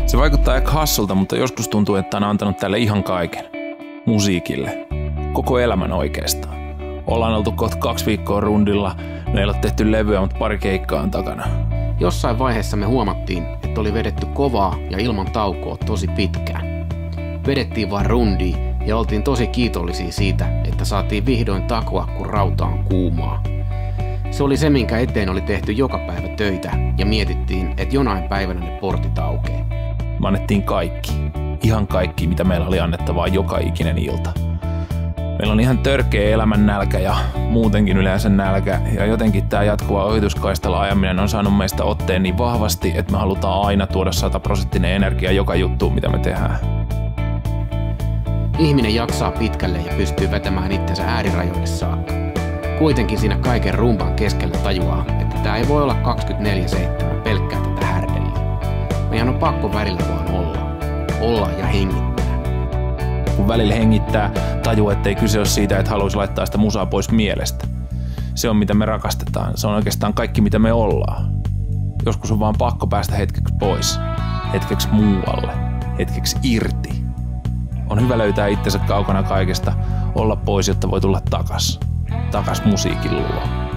Se vaikuttaa ehkä hassulta, mutta joskus tuntuu, että on antanut tälle ihan kaiken. Musiikille. Koko elämän oikeastaan. Ollaan oltu kohta 2 viikkoa rundilla, me ei ole tehty levyä, mutta pari keikkaa on takana. Jossain vaiheessa me huomattiin, että oli vedetty kovaa ja ilman taukoa tosi pitkään. Vedettiin vaan rundia ja oltiin tosi kiitollisia siitä, että saatiin vihdoin takoa, kun rauta on kuumaa. Se oli se, minkä eteen oli tehty joka päivä töitä ja mietittiin, että jonain päivänä ne portit aukeaa. Me annettiin kaikki. Ihan kaikki, mitä meillä oli annettavaa joka ikinen ilta. Meillä on ihan törkeä elämän nälkä ja muutenkin yleensä nälkä. Ja jotenkin tää jatkuva ohituskaistalla ajaminen on saanut meistä otteen niin vahvasti, että me halutaan aina tuoda 100% energia joka juttuun, mitä me tehdään. Ihminen jaksaa pitkälle ja pystyy vetämään itsensä äärirajoille saakka. Kuitenkin siinä kaiken rumban keskellä tajuaa, että tää ei voi olla 24/7 pelkkää tätä härdeliä. Meidän on pakko välillä vaan olla. Olla ja hengittää. Kun välillä hengittää, tajuu, ettei kyse ole siitä, että haluaisi laittaa sitä musaa pois mielestä. Se on mitä me rakastetaan. Se on oikeastaan kaikki mitä me ollaan. Joskus on vaan pakko päästä hetkeksi pois. Hetkeksi muualle. Hetkeksi irti. On hyvä löytää itsensä kaukana kaikesta, olla pois, jotta voi tulla takas musiikin luo.